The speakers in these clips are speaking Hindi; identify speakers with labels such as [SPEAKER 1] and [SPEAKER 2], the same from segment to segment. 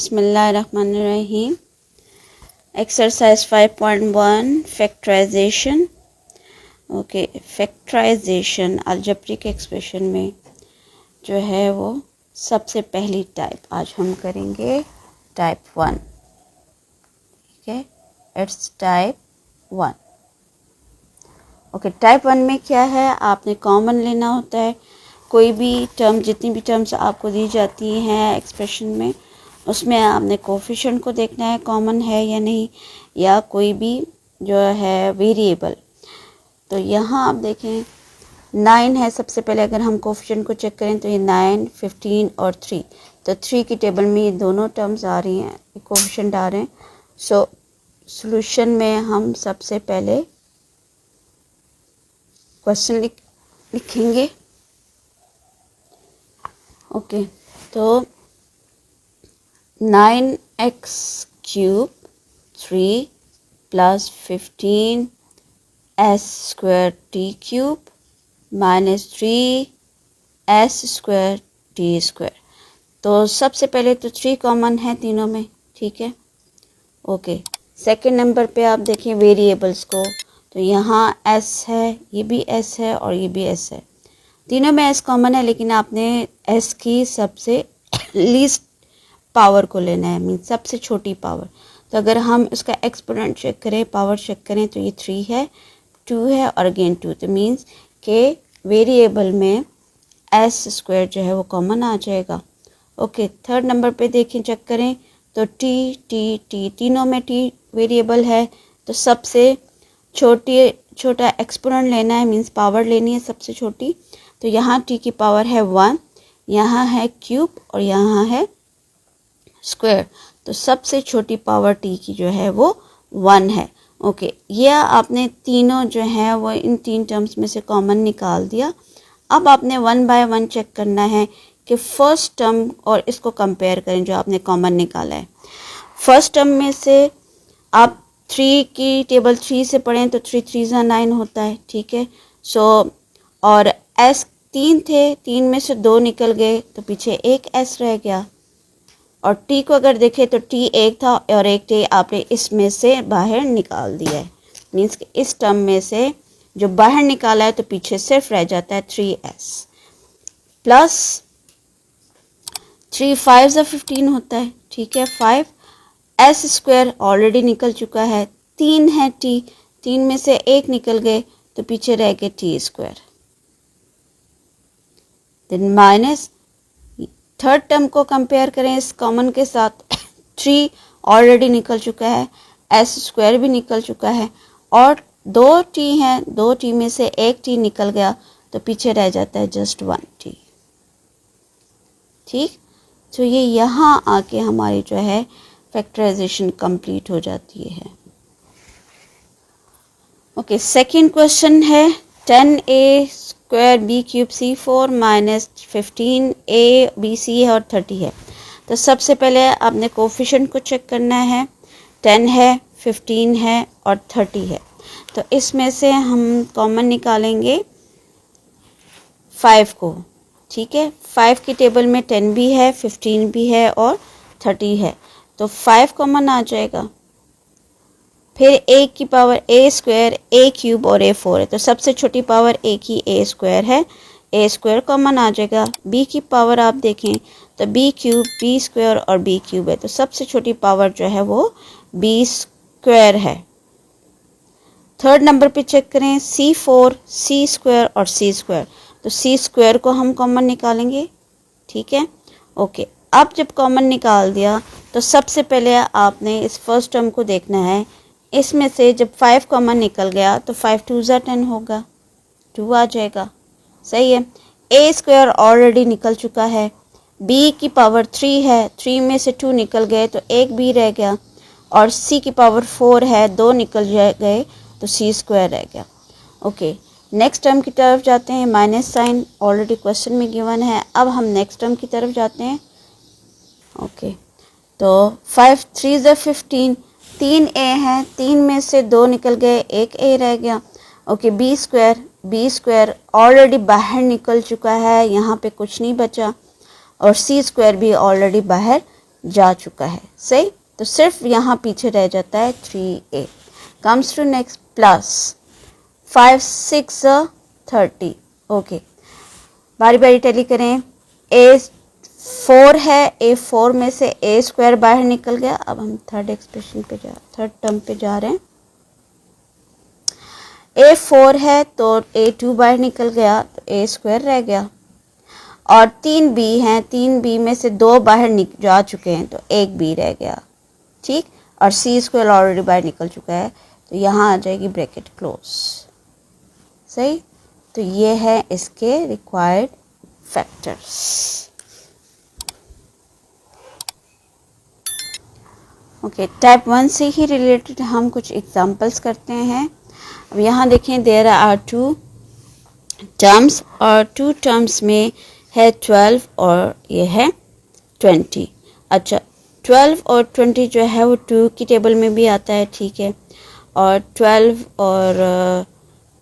[SPEAKER 1] बिस्मिल्लाहिर्रहमानिर्रहीम। Exercise 5.1 factorisation. Okay, factorisation algebraic expression में जो है वो सबसे पहली टाइप आज हम करेंगे टाइप 1। ठीक है, इट्स टाइप 1। ओके, टाइप 1 में क्या है, आपने कॉमन लेना होता है। कोई भी टर्म, जितनी भी टर्म्स आपको दी जाती हैं एक्सप्रेशन में, उसमें आपने कोफिशिएंट को देखना है कॉमन है या नहीं, या कोई भी जो है वेरिएबल। तो यहाँ आप देखें 9 है। सबसे पहले अगर हम कोफिशिएंट को चेक करें तो ये 9, 15 और 3। तो 3 की टेबल में ये दोनों टर्म्स आ रही हैं, कोफिशिएंट आ रहे हैं। सो सॉल्यूशन में हम सबसे पहले क्वेश्चन लिखेंगे। ओके, तो 9x cube 3 plus 15 s square T cube minus 3 s square T square. तो सबसे पहले तो 3 कॉमन है तीनों में, ठीक है। ओके, सेकंड नंबर पे आप देखें वेरिएबल्स को, तो यहाँ s है, ये भी s है और ये भी s है। तीनों में s कॉमन है, लेकिन आपने s की सबसे लीस्ट पावर को लेना है, मीन सबसे छोटी पावर। तो अगर हम उसका एक्सपोनेंट चेक करें, पावर चेक करें, तो ये 3 है, 2 है और अगेन 2। तो मीन्स के वेरिएबल में s स्क्वायर जो है वो कॉमन आ जाएगा। ओके, थर्ड नंबर पे देखें, चेक करें, तो t तीनों में t वेरिएबल है, तो सबसे छोटा एक्सपोनेंट लेना है, मीन्स पावर लेनी है सबसे छोटी। तो यहाँ t की पावर है 1, यहाँ है क्यूब और यहाँ है स्क्वायर। तो सबसे छोटी पावर t की जो है वो 1 है। ओके, ये आपने तीनों जो है वो इन 3 टर्म्स में से कॉमन निकाल दिया। अब आपने 1 बाय 1 चेक करना है कि फर्स्ट टर्म और इसको कंपेयर करें जो आपने कॉमन निकाला है। फर्स्ट टर्म में से आप 3 की टेबल 3 से पढ़ें तो 3 3 9 होता है, ठीक है। सो और s 3 थे, 3 में से 2 निकल गए, तो पीछे एक s रह गया। और t को अगर देखें तो t एक था और एक t आपने इसमें से बाहर निकाल दिया है, मीन्स कि इस टर्म में से जो बाहर निकाला है तो पीछे सिर्फ रह जाता है 3s प्लस 3 5 15 होता है, ठीक है। 5 s स्क्वायर ऑलरेडी निकल चुका है, 3 है t, 3 में से एक निकल गए तो पीछे रह गए t square. Then minus third term को कंपेयर करें इस कॉमन के साथ, 3 ऑलरेडी निकल चुका है, s स्क्वायर भी निकल चुका है और 2 t हैं, 2 t में से एक t निकल गया तो पीछे रह जाता है जस्ट 1 t, ठीक। तो ये यहाँ आके हमारी जो है फैक्टराइजेशन कंप्लीट हो जाती है। ओके, सेकंड क्वेश्चन है 10a square B cube C 4 minus 15a B C है और 30 है। तो सबसे पहले आपने कोफिशिएंट को चेक करना है, 10 है, 15 है और 30 है। तो इसमें से हम कॉमन निकालेंगे 5 को, ठीक है। 5 की टेबल में 10 भी है, 15 भी है और 30 है, तो 5 कॉमन आ जाएगा। फिर a की power a square, a cube और a 4 है, तो सबसे छोटी पावर a की a स्क्वायर है, a स्क्वायर कॉमन आ जाएगा। b की पावर आप देखें तो b क्यूब, b स्क्वायर और b क्यूब है, तो सबसे छोटी पावर जो है वो b स्क्वायर है। थर्ड नंबर पे चेक करें, c4, c स्क्वायर और c स्क्वायर, तो c स्क्वायर को हम कॉमन निकालेंगे, ठीक है। ओके, अब जब कॉमन निकाल दिया तो सबसे पहले आपने इस फर्स्ट टर्म को देखना है। इसमें से जब 5 कॉमन निकल गया तो 5 2 10 होगा, 2 आ जाएगा, सही है। a स्क्वायर ऑलरेडी निकल चुका है, b की पावर 3 है, 3 में से 2 निकल गए तो एक b रह गया, और c की पावर 4 है, 2 निकल गए तो c स्क्वायर रह गया। ओके, नेक्स्ट टर्म की तरफ जाते हैं, माइनस साइन ऑलरेडी क्वेश्चन में गिवन है। अब हम नेक्स्ट टर्म की तरफ जाते हैं। ओके, तो 5 3 15, 3 a है, 3 में से 2 निकल गए, एक a रह गया। ओके, b स्क्वायर ऑलरेडी बाहर निकल चुका है, यहाँ पे कुछ नहीं बचा, और c स्क्वायर भी ऑलरेडी बाहर जा चुका है, सही। तो सिर्फ यहाँ पीछे रह जाता है 3a। Comes to next plus 5 6 30। Okay, बारी बारी टैली करें। a4 है, a4 में से a स्क्वायर बाहर निकल गया। अब हम थर्ड टर्म पे जा रहे हैं। a4 है तो a2 बाहर निकल गया तो a स्क्वायर रह गया। और 3b हैं, 3b में से 2 बाहर जा चुके हैं तो एक b रह गया, ठीक। और c स्क्वायर ऑलरेडी बाहर निकल चुका है तो यहाँ आ जाएगी ब्रैकेट क्लोज, सही। तो ये है इसके रिक्वायर्ड फैक्टर्स। ओके, टाइप 1 से ही रिलेटेड हम कुछ एग्जांपल्स करते हैं। अब यहाँ देखें, देयर आर 2 टर्म्स और 2 टर्म्स में है 12 और ये है 20। अच्छा, 12 और 20 जो है वो 2 की टेबल में भी आता है, ठीक है। और 12 और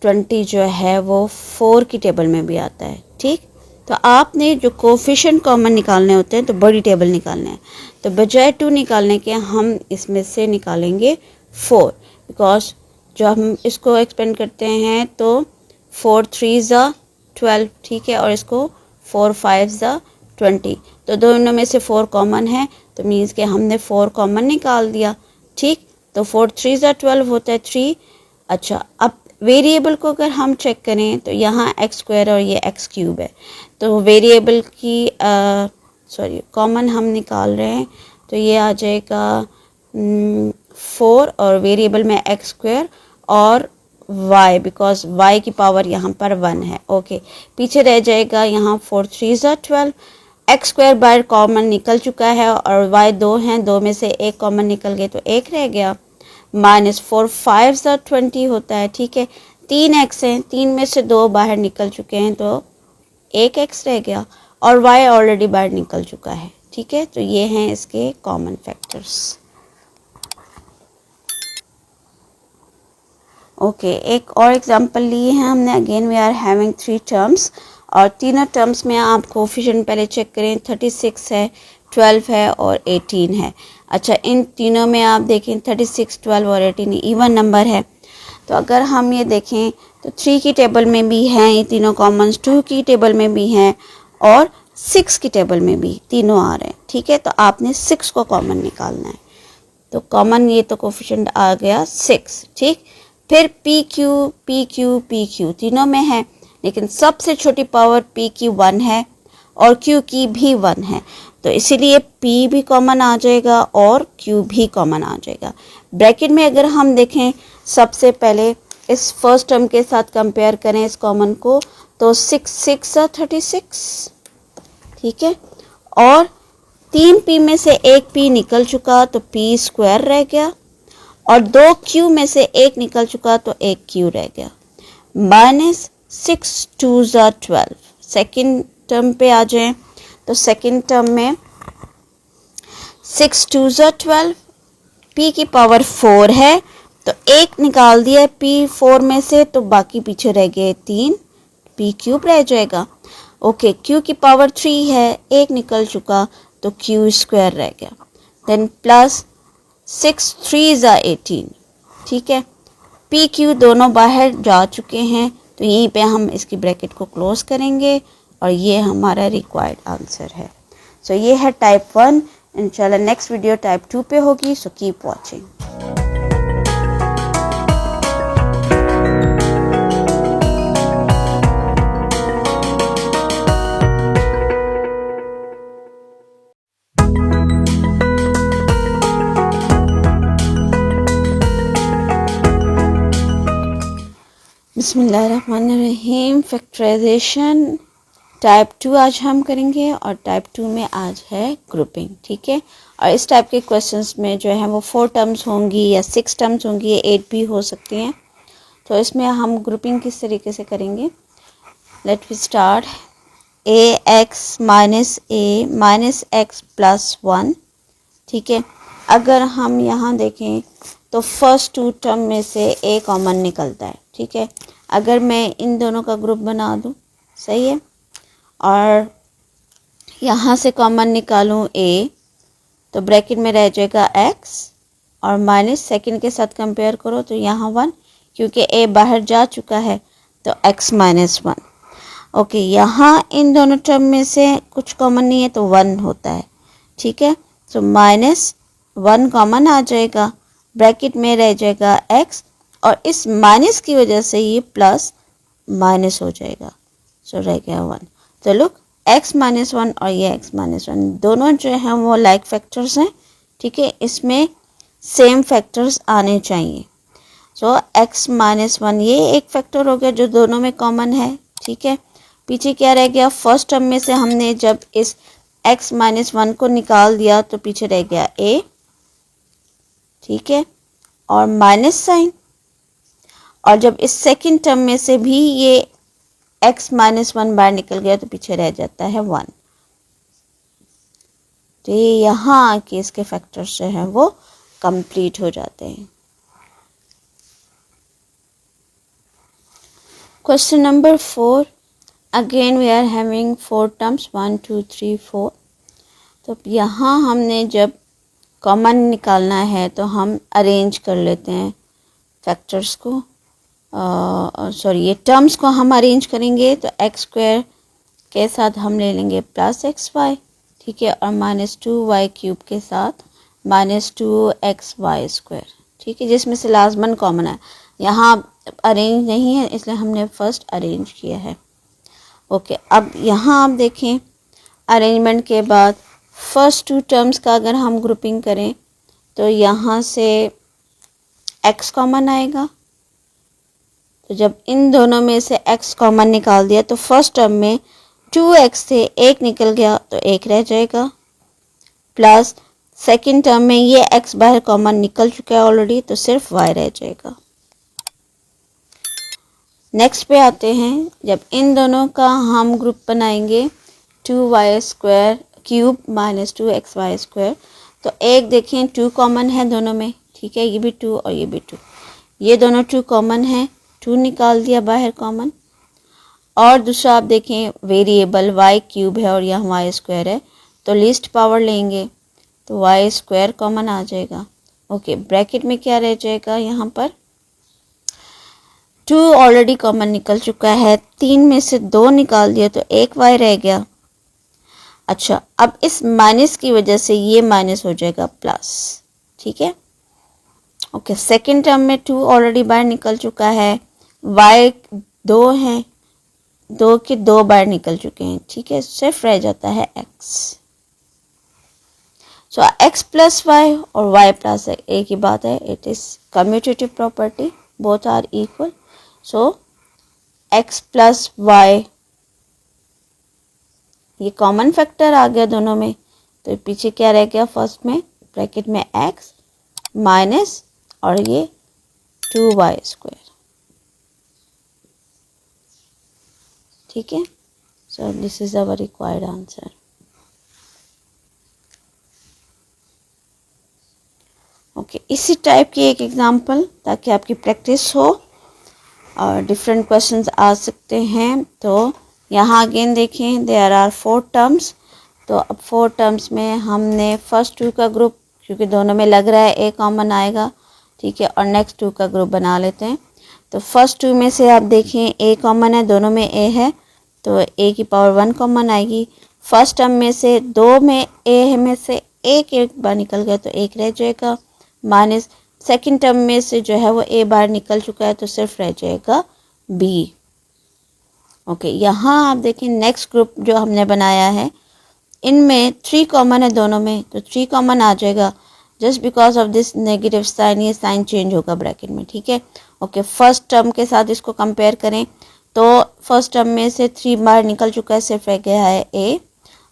[SPEAKER 1] 20 जो है वो 4 की टेबल में भी आता है, ठीक। तो आपने जो कोफिशिएंट कॉमन निकालने होते हैं तो बड़ी टेबल निकालने हैं, तो बजाय 2 निकालने के हम इसमें से निकालेंगे 4, बिकॉज जो हम इसको एक्सपेंड करते हैं तो 4 3 ज़ा 12, ठीक है। और इसको 4 5 ज़ा 20, तो दोनों में से 4 कॉमन है तो मीन्स कि हमने 4 कॉमन निकाल दिया, ठीक। तो 4 3 ज़ा 12 होता है 3। अच्छा, अब वेरिएबल को अगर हम चेक करें तो यहाँ एक्स स्क्वायर और ये एक्स क्यूब है, तो वेरिएबल की कॉमन हम निकाल रहे हैं तो ये आ जाएगा 4 और वेरिएबल में एक्स स्क्वायर और y, बिकॉज y की पावर यहाँ पर 1 है। ओके, पीछे रह जाएगा यहाँ 4 3 ज़ा 12, एक्स स्क्वायर बाहर कॉमन निकल चुका है और y 2 हैं, 2 में से एक कॉमन निकल गए तो एक रह गया। माइनस 4 5 ज़ा 20 होता है, ठीक है। 3 एक्स हैं, 3 में से 2 बाहर निकल चुके हैं तो एक एक्स रह गया और y ऑलरेडी बाहर निकल चुका है, ठीक है। तो ये हैं इसके कॉमन फैक्टर्स। ओके, एक और एग्जांपल लिए हैं हमने। Again we are having 3 terms और तीनों टर्म्स में आप कोफिशिएंट पहले चेक करें। 36 है, 12 है और 18 है। अच्छा, इन तीनों में आप देखें 36 12 और 18 इवन नंबर है। तो अगर हम ये देखें तो 3 की टेबल में भी हैं ये तीनों कॉमन्स, 2 की टेबल में भी हैं और 6 की टेबल में भी तीनों आ रहे हैं, ठीक है। तो आपने 6 को कॉमन निकालना है। तो कॉमन ये तो कोफिशिएंट आ गया 6, ठीक। फिर पी क्यू तीनों में है, लेकिन सबसे छोटी पावर पी की 1 है और क्यू की भी 1 है, तो इसीलिए पी भी कॉमन आ जाएगा और क्यू भी कॉमन आ जाएगा। ब्रैकेट में अगर हम देखें, सबसे पहले इस फर्स्ट टर्म के साथ कंपेयर करें इस कॉमन को, तो 6 6 36, ठीक है। और 3 पी में से एक पी निकल चुका तो पी स्क्वायर रह गया और 2 क्यू में से एक निकल चुका तो एक क्यू रह गया। माइनस 6 2 ज़ा 12। सेकेंड टर्म पे आ जाएं तो सेकेंड टर्म में 6 2 ज़ा 12, पी की पावर 4 है तो एक निकाल दिया पी 4 में से तो बाकी पीछे रह गए 3, पी क्यूब रह जाएगा। ओके, क्यू की पावर 3 है, एक निकल चुका तो क्यू स्क्वायर रह गया। देन प्लस 6 3 ज़ा 18, ठीक है। पी क्यू दोनों बाहर जा चुके हैं तो यहीं पे हम इसकी ब्रैकेट को क्लोज करेंगे और ये हमारा रिक्वायर्ड आंसर है। सो ये है टाइप 1। इंशाल्लाह नेक्स्ट वीडियो टाइप 2 पे होगी, सो कीप वॉचिंग। बिस्मिल्लाहिर्रहमानिर्रहीम। फैक्टराइजेशन टाइप 2 आज हम करेंगे और टाइप 2 में आज है ग्रुपिंग, ठीक है। और इस टाइप के क्वेश्चंस में जो है वो 4 टर्म्स होंगी या 6 टर्म्स होंगी या 8 भी हो सकती हैं। तो इसमें हम ग्रुपिंग किस तरीके से करेंगे, let we start. ax minus a minus x plus 1, ठीक है। अगर हम यहाँ देखें तो फर्स्ट 2 टर्म में से a कॉमन निकलता है, ठीक है। अगर मैं इन दोनों का ग्रुप बना दूँ, सही है, और यहाँ से कॉमन निकालूँ a, तो ब्रैकेट में रह जाएगा x और माइनस सेकंड के साथ कंपेयर करो तो यहाँ 1, क्योंकि a बाहर जा चुका है तो x माइनस 1। ओके, यहाँ इन दोनों टर्म में से कुछ कॉमन नहीं है तो 1 होता है, ठीक है। तो माइनस 1 कॉमन आ जाएगा, ब्रैकेट में रह जाएगा x और इस माइनस की वजह से ये प्लस माइनस हो जाएगा, सो रह गया 1। तो लुक, x माइनस 1 और ये x माइनस 1 दोनों जो हैं वो लाइक फैक्टर्स हैं, ठीक है। इसमें सेम फैक्टर्स आने चाहिए। सो x माइनस 1 ये एक फैक्टर हो गया जो दोनों में कॉमन है, ठीक है। पीछे क्या रह गया, फर्स्ट टर्म में से हमने जब इस x माइनस 1 को निकाल दिया तो पीछे रह गया a, ठीक है, और माइनस साइन। और जब इस सेकंड टर्म में से भी ये x माइनस 1 बाहर निकल गया तो पीछे रह जाता है 1। तो ये यहाँ के इसके फैक्टर्स जो हैं वो कंप्लीट हो जाते हैं। Question number 4, again we are having 4 terms 1 2 3 4। तो यहाँ हमने जब कॉमन निकालना है तो हम अरेंज कर लेते हैं फैक्टर्स को, सॉरी ये टर्म्स को हम अरेंज करेंगे। तो एक्स स्क्वायर के साथ हम ले लेंगे प्लस एक्स वाई, ठीक है, और माइनस 2y क्यूब के साथ माइनस 2xy स्क्वायर, ठीक है, जिसमें से लास्ट वन कॉमन है। यहाँ अरेंज नहीं है इसलिए हमने फर्स्ट अरेंज किया है। ओके, अब यहाँ आप देखें अरेंजमेंट के बाद फर्स्ट 2 टर्म्स का अगर हम ग्रुपिंग करें तो यहाँ से x कॉमन आएगा। तो जब इन दोनों में से x कॉमन निकाल दिया तो फर्स्ट टर्म में 2x से 1 निकल गया तो 1 रह जाएगा, प्लस सेकंड टर्म में ये x बाहर कॉमन निकल चुका है ऑलरेडी तो सिर्फ y रह जाएगा। नेक्स्ट पे आते हैं, जब इन दोनों का हम ग्रुप बनाएंगे 2y square cube minus 2xy square, तो एक देखें 2 कॉमन है दोनों में, ठीक है, ये भी 2 और ये भी 2, ये दोनों 2 कॉमन है, 2 निकाल दिया बाहर कॉमन। और दूसरा आप देखें वेरिएबल y क्यूब है और यहाँ y स्क्वायर है तो लीस्ट पावर लेंगे तो y स्क्वायर कॉमन आ जाएगा। ओके, ब्रैकेट में क्या रह जाएगा, यहाँ पर 2 ऑलरेडी कॉमन निकल चुका है, 3 में से 2 निकाल दिया तो 1 y रह गया। अच्छा, अब इस माइनस की वजह से ये माइनस हो जाएगा प्लस, ठीक है। ओके, सेकेंड टर्म में 2 ऑलरेडी बाहर निकल चुका है, y 2 है, 2 के 2 बाहर निकल चुके हैं, ठीक है, सिर्फ रह जाता है x। So x plus Y और y प्लस एक ही बात है, it is commutative property, both are equal. So x plus y ये कॉमन फैक्टर आ गया दोनों में, तो पीछे क्या रह गया, फर्स्ट में ब्रैकेट में x माइनस और ये 2y स्क्वायर, ठीक है। So this is our required answer. Okay, इसी टाइप की एक एग्जांपल ताकि आपकी प्रैक्टिस हो और डिफरेंट क्वेश्चंस आ सकते हैं। तो यहाँ अगेन देखें देयर आर 4 टर्म्स, तो अब 4 टर्म्स में हमने फर्स्ट 2 का ग्रुप, क्योंकि दोनों में लग रहा है a कॉमन आएगा, ठीक है, और नेक्स्ट 2 का ग्रुप बना लेते हैं। तो फर्स्ट 2 में से आप देखें a कॉमन है, दोनों में a है तो a की पावर 1 कॉमन आएगी। फर्स्ट टर्म में से 2 में a में से एक बार निकल गया तो 1 रह जाएगा, माइनस सेकंड टर्म में से जो है वो a बार निकल चुका है तो सिर्फ रह जाएगा b। ओके, यहाँ आप देखें नेक्स्ट ग्रुप जो हमने बनाया है इनमें 3 कॉमन है दोनों में, तो 3 कॉमन आ जाएगा। Just because of this negative sign ये साइन चेंज होगा ब्रैकेट में, ठीक है। ओके, फर्स्ट टर्म के साथ इसको कंपेयर करें तो फर्स्ट टर्म में से 3 बार निकल चुका है, सिर्फ रह गया है a।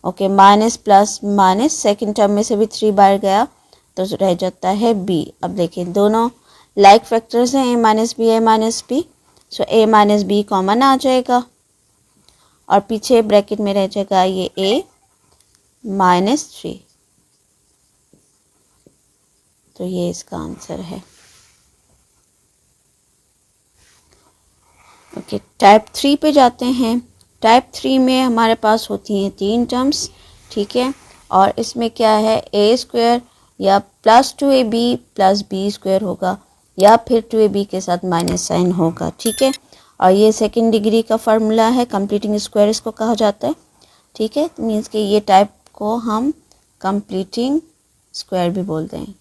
[SPEAKER 1] Okay, minus plus minus, second term में से भी 3 बार गया तो रह जाता है b। अब देखिए दोनों लाइक फैक्टर्स हैं, a minus b, so a minus b common आ जाएगा और पीछे ब्रैकेट में रह जाएगा ये a माइनस 3। तो ये इसका आंसर है। ओके, टाइप 3 पे जाते हैं। टाइप 3 में हमारे पास होती हैं 3 टर्म्स, ठीक है, और इसमें क्या है ए स्क्वायर या plus 2ab plus B square होगा या फिर 2ab के साथ माइनस साइन होगा, ठीक है। और ये सेकंड डिग्री का फार्मूला है, कंप्लीटिंग स्क्वायर इसको कहा जाता है, ठीक है। मीन्स कि ये टाइप को हम कंप्लीटिंग स्क्वायर भी बोलते हैं।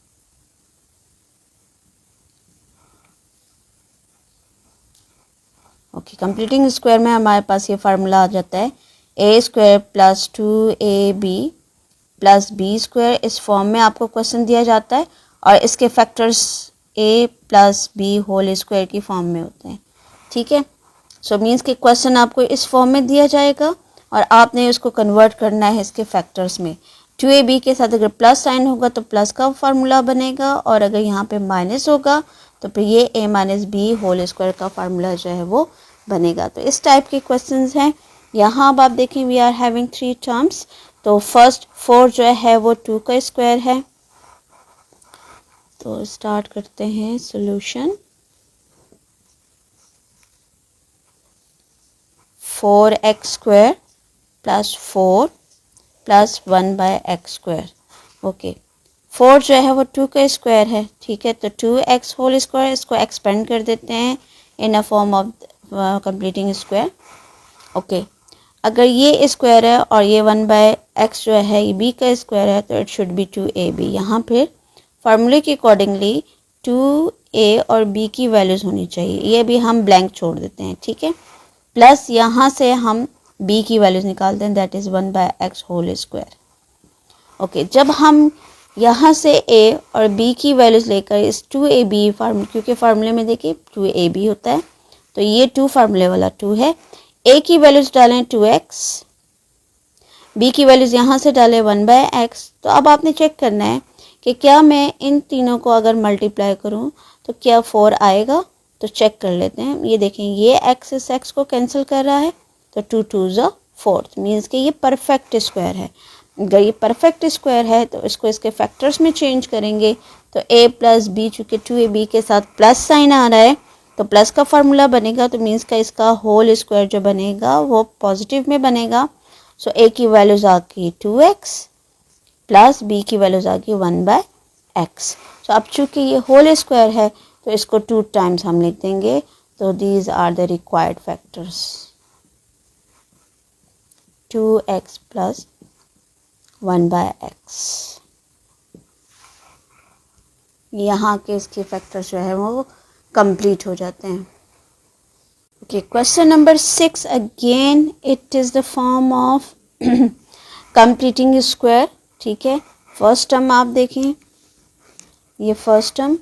[SPEAKER 1] ओके, कंप्लीटिंग स्क्वायर में हमारे पास ये फार्मूला आ जाता है ए square plus 2ab plus B square. इस फॉर्म में आपको क्वेश्चन दिया जाता है और इसके factors a plus B whole square की फॉर्म में होते हैं, ठीक है। सो मीन्स कि क्वेश्चन आपको इस फॉर्म में दिया जाएगा और आपने उसको कन्वर्ट करना है इसके फैक्टर्स में। 2ab के साथ अगर प्लस साइन होगा तो प्लस का फार्मूला बनेगा और अगर यहाँ पे माइनस होगा तो फिर ये a minus b whole square का फार्मूला जो है वो बनेगा। तो इस टाइप के क्वेश्चंस हैं। यहाँ अब आप देखें वी आर हैविंग 3 टर्म्स। तो फर्स्ट 4 जो है वो 2 का स्क्वायर है। तो स्टार्ट करते हैं solution. 4x square plus 4 plus 1 by x square. Okay, 4 जो है वो 2 का स्क्वायर है, ठीक है। तो 2x होल स्क्वायर, इसको एक्सपेंड कर देते हैं in a form of completing square. Okay, अगर ये स्क्वायर है और ये 1 बाय एक्स जो है ये b का स्क्वायर है तो इट शुड बी 2ab। यहाँ फिर फार्मूले के अकॉर्डिंगली 2a और b की वैल्यूज़ होनी चाहिए, ये भी हम ब्लैंक छोड़ देते हैं, ठीक है। प्लस यहाँ से हम b की वैल्यूज़ निकालते हैं, that is 1 by x whole square. Okay, जब हम यहाँ से a और b की वैल्यूज़ लेकर इस 2ab फार्मूले, क्योंकि फार्मूले में देखिए 2ab होता है तो ये 2 फार्मूले वाला 2 है। a की वैल्यूज़ डालें 2x, b की वैल्यूज़ यहाँ से डालें 1 बाय एक्स। तो अब आपने चेक करना है कि क्या मैं इन तीनों को अगर मल्टीप्लाई करूँ तो क्या 4 आएगा। तो चेक कर लेते हैं। ये देखें ये x इस x को कैंसिल कर रहा है तो 2 2 ज़ा 4 मीन्स कि ये परफेक्ट स्क्वायर है। अगर ये परफेक्ट स्क्वायर है तो इसको इसके फैक्टर्स में चेंज करेंगे तो a प्लस बी, चूँकि 2ab के साथ प्लस साइन आ रहा है तो प्लस का फार्मूला बनेगा, तो मीन्स का इसका होल स्क्वायर जो बनेगा वो पॉजिटिव में बनेगा। सो a की वैल्यूज़ आ गई 2x प्लस b की वैल्यूज़ आ गई 1 बाय एक्स। सो अब चूँकि ये होल स्क्वायर है तो इसको 2 टाइम्स हम लिख देंगे। तो these are the required factors, 2x plus 1 by x. यहाँ के इसके फैक्टर्स जो है वो कंप्लीट हो जाते हैं। Okay, question number 6 again it is the form of completing square, ठीक है। फर्स्ट टर्म आप देखें, ये फर्स्ट टर्म,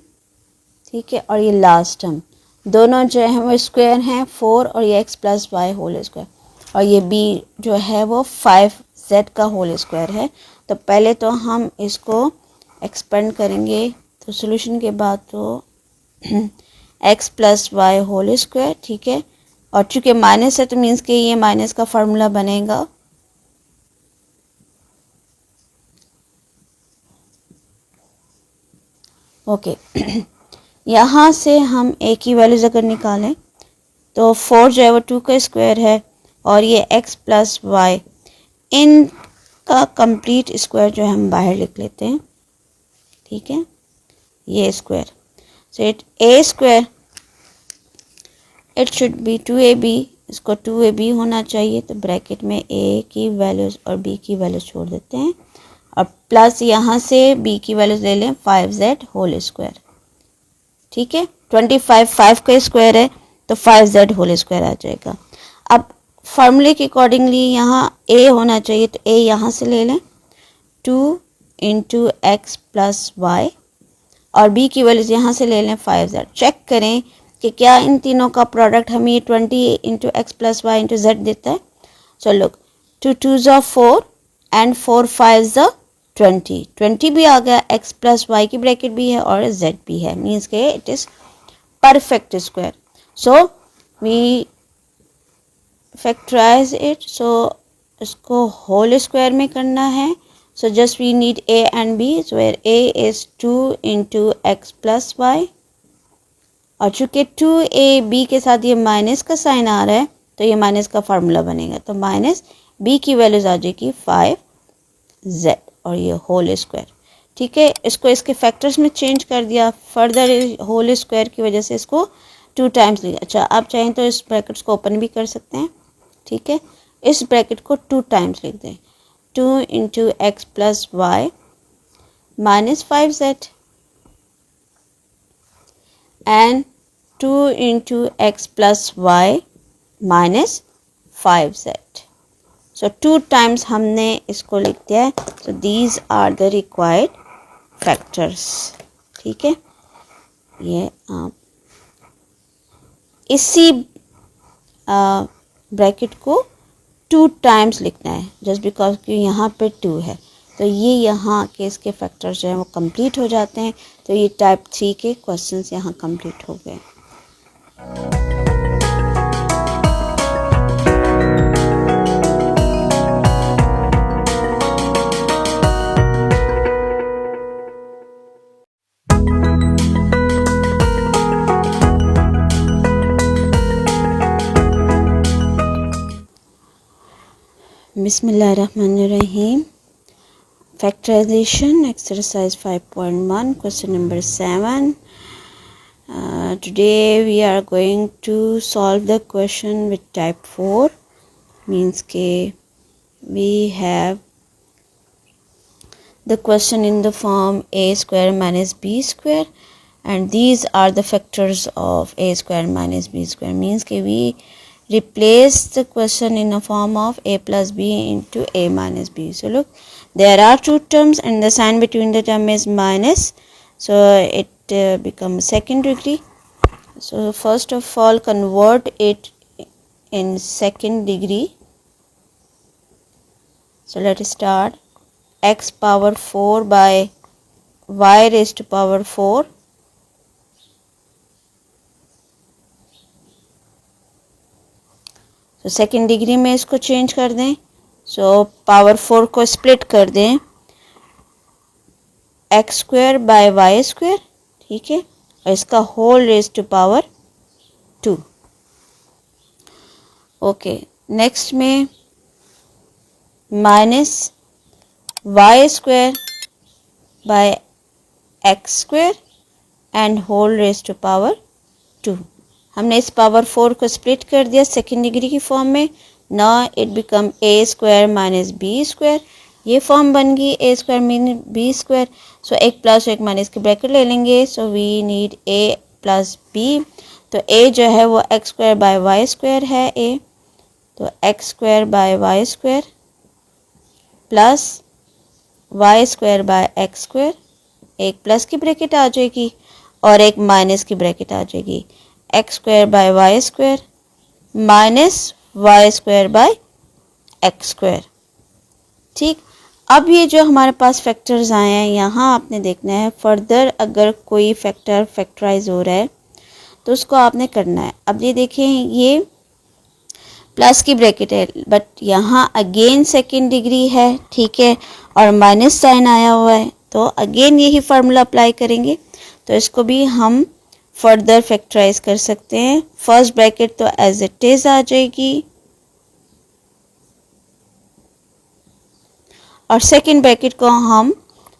[SPEAKER 1] ठीक है, और ये लास्ट टर्म दोनों जो है वो स्क्वायर हैं 4 और ये x plus y whole square, और ये b जो है वो 5z का होल स्क्वायर है। तो पहले तो हम इसको एक्सपेंड करेंगे तो सॉल्यूशन के बाद तो x plus y whole square, ठीक है। और चूँकि माइनस है तो मीन्स कि ये माइनस का फार्मूला बनेगा। ओके यहाँ से हम a की वैल्यूज़ अगर निकालें तो 4 जो है वो 2 का स्क्वायर है और ये x प्लस वाई, इन का कंप्लीट स्क्वायर जो है हम बाहर लिख लेते हैं, ठीक है। ये square, so it a square it should be 2ab, इसको 2ab होना चाहिए। तो ब्रैकेट में a की वैल्यूज़ और b की वैल्यूज़ छोड़ देते हैं और प्लस यहाँ से b की वैल्यूज़ ले लें 5z होल स्क्वायर, ठीक है। 25 5 का स्क्वायर है तो 5z होल स्क्वायर आ जाएगा। अब फार्मूले के अकॉर्डिंगली यहाँ a होना चाहिए तो a यहाँ से ले लें 2 इंटू एक्स प्लस वाई और b की वैल्यूज़ यहाँ से ले लें 5z। चेक करें कि क्या इन तीनों का प्रोडक्ट हमें 20 into x plus y into z देता है। सो लुक 2 2 ज़ा 4 एंड 4 5 ज़ा 20 भी आ गया, x प्लस वाई की ब्रैकेट भी है और z भी है, मीन्स के it is perfect square. So we factorize it, so इसको होल स्क्वायर में करना है। So just we need a and b, so where a is 2 into x plus Y और चूँकि 2ab के साथ ये माइनस का साइन आ रहा है तो ये माइनस का फार्मूला बनेगा। तो माइनस b की वैल्यूज़ आ जाएगी 5z। और ये होल स्क्वायर। ठीक है, इसको इसके फैक्टर्स में चेंज कर दिया, फर्दर होल स्क्वायर की वजह से इसको 2 टाइम्स लिया। अच्छा, आप चाहें तो इस ब्रैकेट्स को ओपन भी कर सकते हैं। ठीक है, इस ब्रैकेट को 2 टाइम्स लिख दें, 2 into x plus y minus 5z and 2 into x plus y minus 5z। So 2 times हमने इसको लिख दिया है। So these are the required factors. ठीक है, ये आप इसी ब्रैकेट को 2 टाइम्स लिखना है, जस्ट बिकॉज कि यहाँ पे 2 है, तो ये यहाँ के इसके फैक्टर्स जो हैं वो कंप्लीट हो जाते हैं। तो ये टाइप 3 के क्वेश्चंस यहाँ कंप्लीट हो गए। Bismillahirrahmanirrahim. Factorization exercise 5.1 question number 7. Today we are going to solve the question with type 4, means ke we have the question in the form a square minus b square, and these are the factors of a square minus b square, means ke we replace the question in a form of a plus b into a minus b. So look, there are 2 terms and the sign between the term is minus, so it becomes second degree. So first of all, convert it in second degree. So let us start. X power 4 by y raised to power 4. तो सेकेंड डिग्री में इसको चेंज कर दें। सो पावर 4 को स्प्लिट कर दें, X square by Y square. ठीक है, और इसका whole raise to power 2। Okay, next में minus Y square by x square and whole raise to power 2। हमने इस पावर 4 को स्प्लिट कर दिया सेकेंड डिग्री की फॉर्म में। Now it become A square minus B square. ये फॉर्म बन गई A square minus B square. So एक प्लस एक माइनस के ब्रैकेट ले लेंगे। So we need a plus b. तो ए जो है वो x square by Y square है ए, तो x square by Y square plus y square by x square. एक प्लस की ब्रैकेट आ जाएगी और एक माइनस की ब्रैकेट आ जाएगी। X square by Y square minus Y square by x square. ठीक, अब ये जो हमारे पास फैक्टर्स आए हैं, यहाँ आपने देखना है फर्दर अगर कोई फैक्टर फैक्टराइज हो रहा है तो उसको आपने करना है। अब ये देखें, ये प्लस की ब्रैकेट है, बट यहाँ अगेन सेकेंड डिग्री है। ठीक है, और माइनस साइन आया हुआ है, तो अगेन यही फार्मूला अप्लाई करेंगे। तो इसको भी हम फर्दर फैक्टराइज कर सकते हैं। फर्स्ट ब्रैकेट तो एज इट इज आ जाएगी और सेकंड ब्रैकेट को हम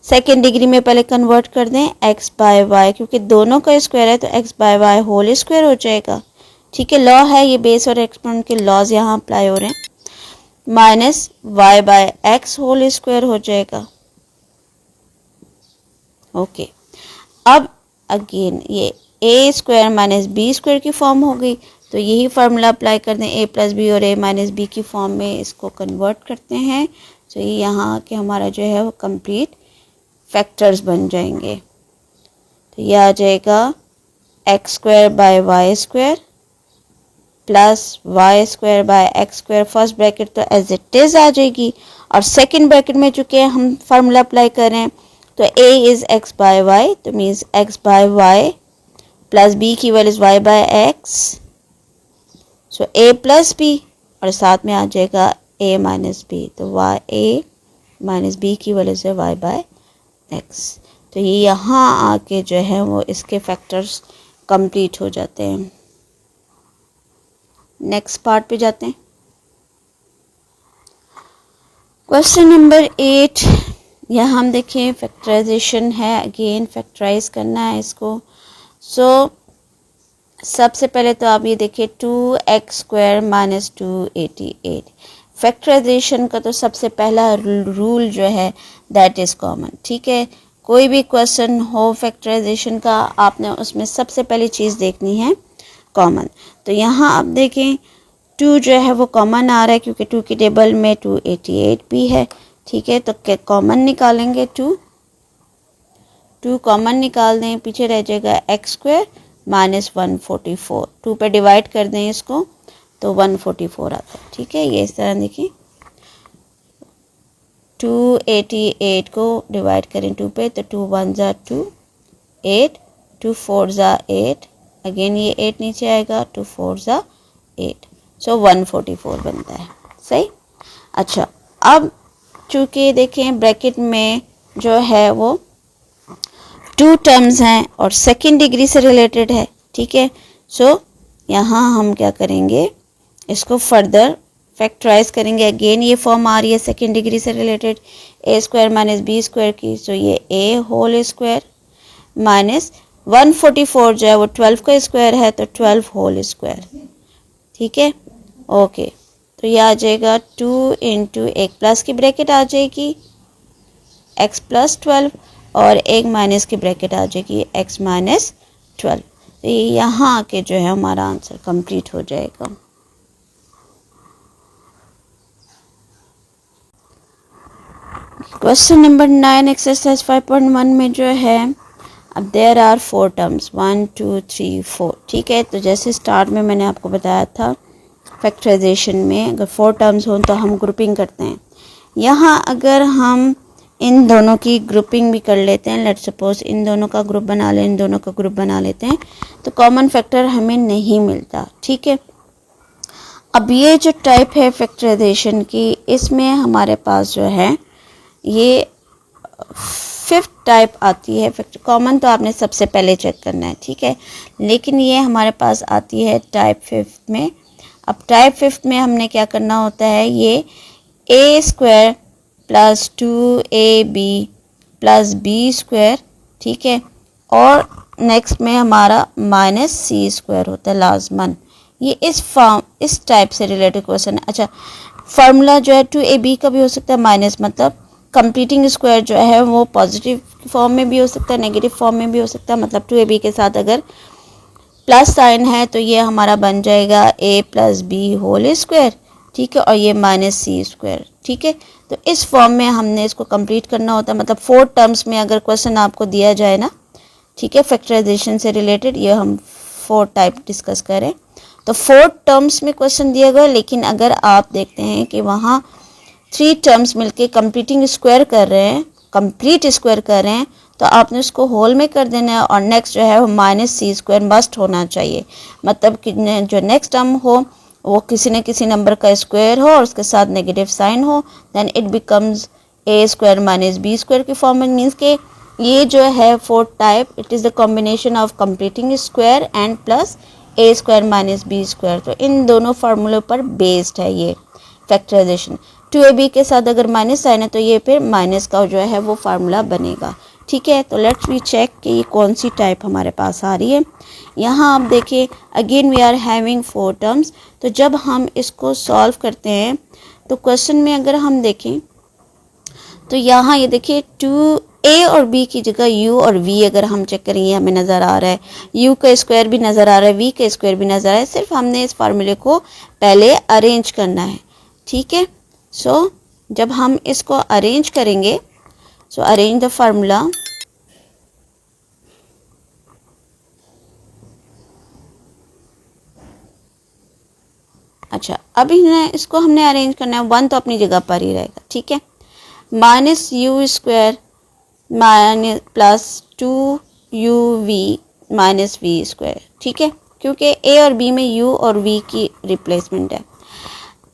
[SPEAKER 1] सेकंड डिग्री में पहले कन्वर्ट कर दें x बाय वाई, क्योंकि दोनों का स्क्वायर है तो x by y whole square हो जाएगा। ठीक है, लॉ है ये, बेस और एक्सपोनेंट के लॉज यहाँ अप्लाई हो रहे हैं। Minus y by x whole square हो जाएगा। ओके, अब अगेन ये a square minus B square की फॉर्म हो गई, तो यही फार्मूला अप्लाई कर दें ए प्लस बी और ए माइनस बी की फॉर्म में इसको कन्वर्ट करते हैं। तो ये यहाँ के हमारा जो है वो कंप्लीट फैक्टर्स बन जाएंगे। तो ये आ जाएगा x square by Y square plus y square by x square. First bracket तो एज इट इज आ जाएगी और सेकेंड ब्रैकेट में चूँकि हम फार्मूला अप्लाई कर रहे हैं तो A is X by Y, तो means X by Y plus B की value Y by X. So A plus B और साथ में आ जाएगा ए माइनस बी, तो वाई ए माइनस बी की वैल्यू से वाई बाय एक्स। तो ये यहाँ आके जो है वो इसके फैक्टर्स कंप्लीट हो जाते हैं। नेक्स्ट पार्ट पे जाते हैं। क्वेश्चन नंबर 8, यहाँ हम देखें फैक्टराइजेशन है, अगेन फैक्टराइज करना है इसको। सो सबसे पहले तो आप ये देखिए 2x² माइनस 288। फैक्टराइजेशन का तो सबसे पहला रूल जो है दैट इज़ कॉमन, ठीक है। कोई भी क्वेश्चन हो फैक्टराइजेशन का, आपने उसमें सबसे पहली चीज़ देखनी है कॉमन। तो यहाँ आप देखें 2 जो है वो कॉमन आ रहा है क्योंकि 2 की टेबल में 288 भी है, ठीक है। तो क्या कॉमन निकालेंगे, 2 कॉमन निकाल दें, पीछे रह जाएगा x² माइनस 144। 2 पे डिवाइड कर दें इसको तो 144 आता है, ठीक है। ये इस तरह देखिए 288 को डिवाइड करें 2 पे तो 2 1 ज़ा 2, 8, 2 4 ज़ा 8, अगेन ये 8 नीचे आएगा, 2 4 ज़ा 8, सो 144 बनता है, सही। अच्छा, अब चूँकि देखें ब्रैकेट में जो है वो 2 टर्म्स हैं और सेकंड डिग्री से रिलेटेड है, ठीक है। सो यहाँ हम क्या करेंगे, इसको फर्दर फैक्टराइज करेंगे। अगेन ये फॉर्म आ रही है सेकंड डिग्री से रिलेटेड, a² माइनस b² की। सो ये a होल स्क्वायर माइनस 144 जो है वो 12 का स्क्वायर है तो 12 होल स्क्वायर, ठीक है। ओके, तो ये आ जाएगा 2 इंटू एक प्लस की ब्रैकेट आ जाएगी x प्लस 12 और एक माइनस की ब्रैकेट आ जाएगी x माइनस 12। तो ये यहाँ आके जो है हमारा आंसर कंप्लीट हो जाएगा। क्वेश्चन नंबर 9 एक्सरसाइज 5.1 में जो है, अब देयर आर 4 टर्म्स 1 2 3 4, ठीक है। तो जैसे स्टार्ट में मैंने आपको बताया था फैक्टराइजेशन में अगर 4 टर्म्स हों तो हम ग्रुपिंग करते हैं। यहाँ अगर हम इन दोनों की ग्रुपिंग भी कर लेते हैं, लेट्स सपोज इन दोनों का ग्रुप बना लें, इन दोनों का ग्रुप बना लेते हैं, तो कॉमन फैक्टर हमें नहीं मिलता, ठीक है। अब ये जो टाइप है फैक्टराइजेशन की, इसमें हमारे पास जो है ये 5th टाइप आती है। कॉमन तो आपने सबसे पहले चेक करना है, ठीक है, लेकिन ये हमारे पास आती है टाइप 5th में। अब टाइप 5th में हमने क्या करना होता है, ये a² plus 2ab plus b², ठीक है, और नेक्स्ट में हमारा माइनस c² होता है लाजमन। ये इस टाइप से रिलेटेड क्वेश्चन है। अच्छा, फार्मूला जो है 2ab का भी हो सकता है माइनस, मतलब कंप्लीटिंग स्क्वायर जो है वो पॉजिटिव फॉर्म में भी हो सकता है, नेगेटिव फॉर्म में भी हो सकता है। मतलब 2ab के साथ अगर प्लस साइन है तो ये हमारा बन जाएगा a plus B whole square, ठीक है, और ये माइनस c², ठीक है। तो इस फॉर्म में हमने इसको कंप्लीट करना होता है। मतलब 4 टर्म्स में अगर क्वेश्चन आपको दिया जाए ना, ठीक है, फैक्टराइजेशन से रिलेटेड, ये हम 4 टाइप डिस्कस करें तो 4 टर्म्स में क्वेश्चन दिया गया, लेकिन अगर आप देखते हैं कि वहाँ 3 टर्म्स मिलके कंप्लीटिंग स्क्वायर कर रहे हैं, कंप्लीट स्क्वायर कर रहे हैं, तो आपने उसको होल में कर देना है और नेक्स्ट जो है वो माइनस c² मस्ट होना चाहिए। मतलब कि जो नेक्स्ट टर्म हो वो किसी न किसी नंबर का स्क्वायर हो और उसके साथ नेगेटिव साइन हो, then it becomes a² minus b² की फॉर्म में। मीन्स के ये जो है 4th type, it is the combination of completing square and plus a² minus b²। तो इन दोनों फार्मूलों पर बेस्ड है ये फैक्टराइजेशन। 2ab के साथ अगर माइनस साइन है तो ये फिर माइनस का जो है वो फार्मूला बनेगा, ठीक है। तो लेट्स वी चेक कि ये कौन सी टाइप हमारे पास आ रही है। यहाँ आप देखिए again we are having 4 terms. तो जब हम इसको सॉल्व करते हैं तो क्वेश्चन में अगर हम देखें तो यहाँ ये देखिए 2a और b की जगह u और v अगर हम चेक करें, ये हमें नज़र आ रहा है, u का स्क्वायर भी नज़र आ रहा है, v का स्क्वायर भी नज़र आ रहा है। सिर्फ हमने इस फार्मूले को पहले अरेंज करना है, ठीक है। सो जब हम इसको अरेंज करेंगे, सो अरेंज द फार्मूला। अच्छा, अभी इसको हमने अरेंज करना है, 1 तो अपनी जगह पर ही रहेगा, ठीक है। Minus u² minus plus 2uv minus v², ठीक है, क्योंकि a और b में u और v की रिप्लेसमेंट है।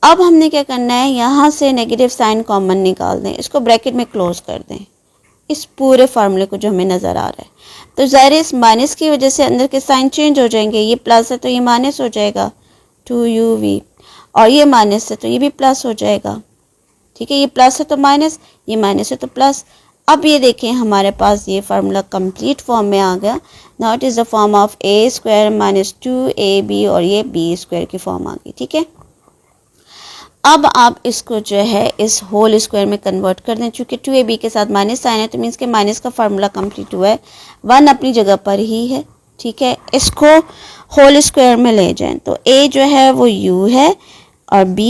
[SPEAKER 1] अब हमने क्या करना है, यहाँ से नेगेटिव साइन कॉमन निकाल दें, इसको ब्रैकेट में क्लोज कर दें, इस पूरे फार्मूले को जो हमें नज़र आ रहा है। तो ज़ाहिर इस माइनस की वजह से अंदर के साइन चेंज हो जाएंगे, ये प्लस है तो ये माइनस हो जाएगा 2uv, और ये माइनस है तो ये भी प्लस हो जाएगा, ठीक है। ये प्लस है तो माइनस, ये माइनस है तो प्लस। अब ये देखें हमारे पास ये फार्मूला कंप्लीट फॉर्म में आ गया। Now it is the form of a square minus 2ab और ये बी स्क्वायर की फॉर्म आ गई। ठीक है, अब आप इसको जो है इस होल स्क्वायर में कन्वर्ट कर दें। चूँकि 2ab के साथ माइनस साइन है तो मीन्स के माइनस का फार्मूला कंप्लीट हुआ है, 1 अपनी जगह पर ही है। ठीक है, इसको होल स्क्वायर में ले जाएं तो a जो है वो u है और b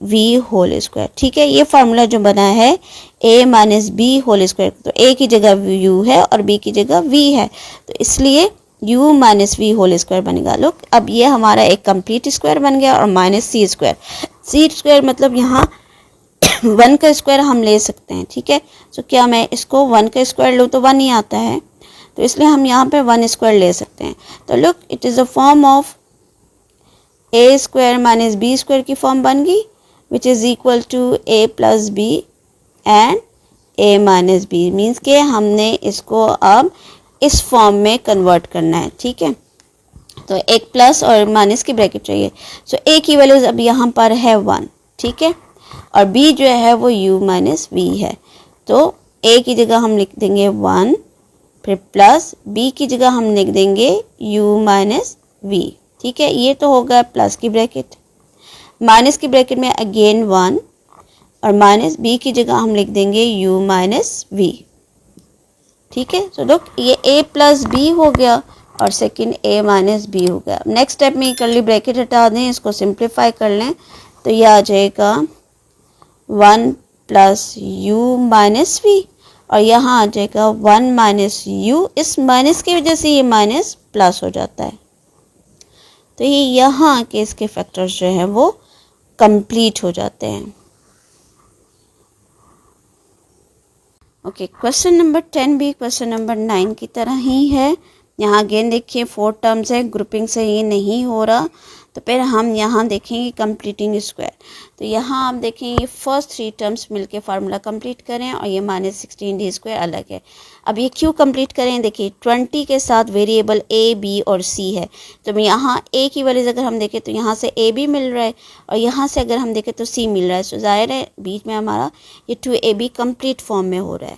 [SPEAKER 1] v होल स्क्वायर। ठीक है, ये फार्मूला जो बना है a minus b whole square, तो a की जगह u है और b की जगह v है, तो इसलिए u minus v whole square बनेगा। लुक, अब ये हमारा एक कंप्लीट स्क्वायर बन गया और minus c square. C square मतलब यहाँ 1 का स्क्वायर हम ले सकते हैं। ठीक है, तो क्या मैं इसको 1 का स्क्वायर लूँ तो 1 ही आता है, तो इसलिए हम यहाँ पे 1 स्क्वायर ले सकते हैं। तो look, it is a form of a square minus B square की फॉर्म बन गई, which is equal to a plus b and a minus b. Means के हमने इसको अब इस फॉर्म में कन्वर्ट करना है। ठीक है, तो एक प्लस और माइनस की ब्रैकेट चाहिए। सो ए की वैल्यूज अब यहाँ पर है 1। ठीक है, और बी जो है वो u माइनस वी है, तो ए की जगह हम लिख देंगे 1, फिर प्लस बी की जगह हम लिख देंगे u माइनस वी। ठीक है, ये तो होगा प्लस की ब्रैकेट, माइनस की ब्रैकेट में अगेन 1 और माइनस बी की जगह हम लिख देंगे u माइनस वी। ठीक है, तो लुक, ये a प्लस बी हो गया और सेकंड a माइनस बी हो गया। नेक्स्ट स्टेप में कर्ली ब्रैकेट हटा दें, इसको सिंप्लीफाई कर लें तो यह आ जाएगा 1 प्लस u माइनस वी और यहाँ आ जाएगा 1 माइनस u। इस माइनस की वजह से ये माइनस प्लस हो जाता है, तो ये यहाँ के इसके फैक्टर्स जो हैं वो कंप्लीट हो जाते हैं। ओके, क्वेश्चन नंबर 10 भी क्वेश्चन नंबर 9 की तरह ही है। यहाँ अगेन देखिए 4 टर्म्स है, ग्रुपिंग से ये नहीं हो रहा, तो फिर हम यहाँ देखेंगे कंप्लीटिंग स्क्वायर। तो यहाँ आप देखें ये फर्स्ट 3 टर्म्स मिलके फार्मूला कंप्लीट करें और ये माइनस 16d स्क्वायर अलग है। अब ये क्यों कंप्लीट करें, देखिए 20 के साथ वेरिएबल a b और c है, तो यहाँ a की वैल्यूज अगर हम देखें तो यहाँ से a b मिल रहा है और यहाँ से अगर हम देखें तो c मिल रहा है। सो जाहिर है बीच में हमारा ये 2ab कंप्लीट फॉर्म में हो रहा है,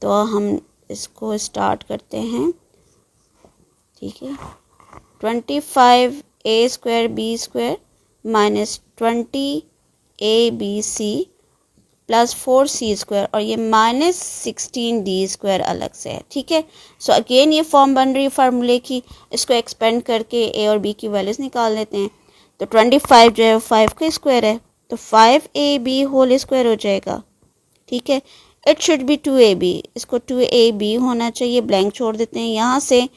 [SPEAKER 1] तो हम इसको स्टार्ट करते हैं। ठीक है, 25 a square b square minus 20 a b c plus 4c square और ये माइनस 16d स्क्वायर अलग से है। ठीक है, सो अगेन ये फॉर्म बन रही है फार्मूले की, इसको एक्सपेंड करके a और b की वैल्यूज निकाल लेते हैं। तो 25 जो है 5 का स्क्वायर है, तो 5ab होल स्क्वायर हो जाएगा। ठीक है, इट शुड बी 2ab, इसको 2ab होना चाहिए, ब्लैंक छोड़ देते हैं। यहाँ से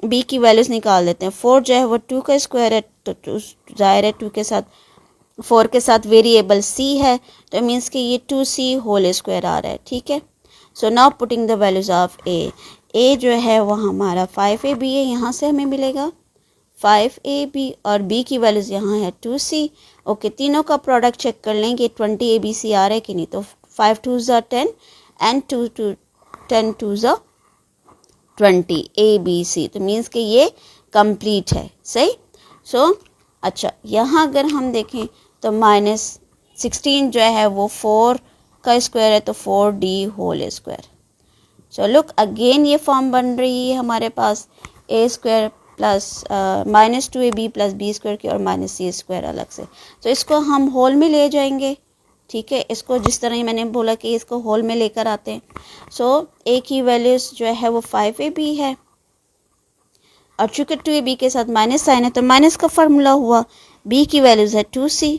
[SPEAKER 1] b की वैल्यूज निकाल देते हैं। 4 जो है वो 2 का स्क्वायर है, तो जाहिर है 2 के साथ 4 के साथ वेरिएबल c है, तो मीन्स कि ये 2c होल स्क्वायर आ रहा है। ठीक है, so now putting the values of a जो है वो हमारा 5ab है, यहाँ से हमें मिलेगा 5ab और b की वैल्यूज यहाँ है 2c। ओके, तीनों का प्रोडक्ट चेक कर लेंगे 20abc आ रहा है कि नहीं, तो 5 2s are 10 and 10 2s are 20 abc, तो मीन्स कि ये कंप्लीट है। सही, सो अच्छा, यहाँ अगर हम देखें तो माइनस 16 जो है वो 4 का स्क्वायर है, तो 4d whole square. So look, again ये फॉर्म बन रही है हमारे पास a square plus minus 2ab plus b square की और माइनस c स्क्वायर अलग से। तो इसको हम होल में ले जाएंगे। ठीक है, इसको जिस तरह ही मैंने बोला कि इसको होल में लेकर आते हैं। सो a की वैल्यूज जो है वो 5ab है और चूँकि 2ab के साथ माइनस साइन है तो माइनस का फार्मूला हुआ। b की वैल्यूज है 2c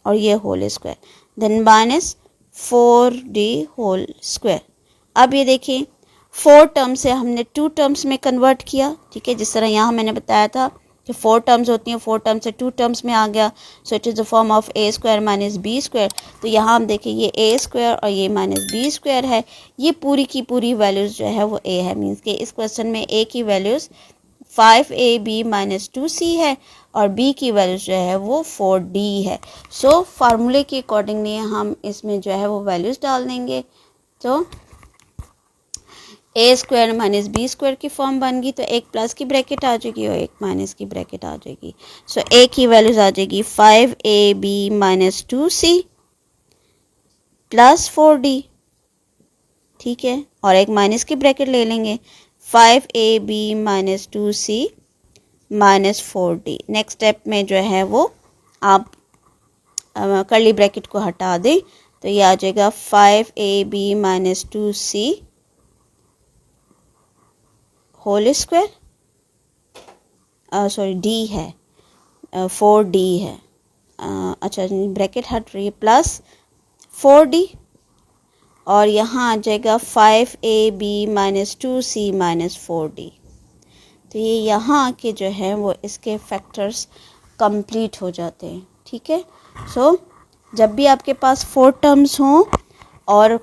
[SPEAKER 1] और ये whole square, then minus 4d whole square. अब ये देखिए 4 टर्म से हमने 2 टर्म्स में कन्वर्ट किया। ठीक है, जिस तरह यहाँ मैंने बताया था कि 4 टर्म्स होती हैं, 4 टर्म से 2 टर्म्स में आ गया। सो it is the form of a square minus b square. तो यहाँ हम देखें ये a स्क्वायर और ये माइनस b स्क्वायर है, ये पूरी की पूरी वैल्यूज़ जो है वो a है। मीन्स कि इस क्वेश्चन में a की वैल्यूज़ 5ab माइनस 2c है और b की वैल्यूज़ जो है वो 4d है। सो फार्मूले के अकॉर्डिंगली हम इसमें जो है वो वैल्यूज़ डाल देंगे, तो a square minus B square की फॉर्म बन गई, तो एक प्लस की ब्रैकेट आ जाएगी और एक माइनस की ब्रैकेट आ जाएगी। सो a की वैल्यूज आ जाएगी 5ab minus 2c plus 4d। ठीक है, और एक माइनस की ब्रैकेट ले लेंगे, 5ab minus 2c minus 4d। Next step में जो है वो आप कर्ली ब्रैकेट को हटा दें तो ये आ जाएगा 5ab minus 2c whole square, sorry d है, 4d है, अच्छा ब्रैकेट हट रही है, प्लस 4d, और यहाँ आ जाएगा 5ab minus 2c minus 4d। तो ये यहाँ के जो है वो इसके फैक्टर्स कंप्लीट हो जाते हैं, ठीक है। सो जब भी आपके पास 4 टर्म्स हों और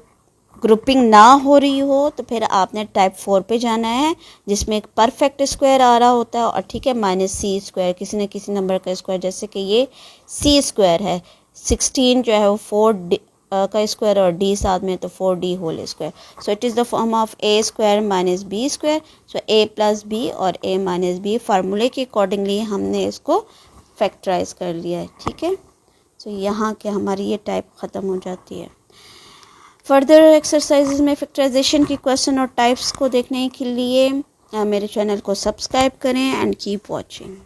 [SPEAKER 1] ग्रुपिंग ना हो रही हो तो फिर आपने टाइप 4 पे जाना है, जिसमें एक परफेक्ट स्क्वायर आ रहा होता है, और ठीक है माइनस सी स्क्वायर, किसी न किसी नंबर का स्क्वायर, जैसे कि ये सी स्क्वायर है, 16 जो है वो 4 का स्क्वायर और डी साथ में, तो 4d whole square. So it is the form of a square minus B square. So A plus B और ए माइनस बी फार्मूले के अकॉर्डिंगली हमने इसको फैक्टराइज कर लिया है, ठीक है। सो यहाँ के हमारी ये टाइप ख़त्म हो जाती है। फर्दर एक्सरसाइजेज में फैक्टराइजेशन की क्वेश्चन और टाइप्स को देखने के लिए मेरे चैनल को सब्सक्राइब करें एंड कीप वॉचिंग।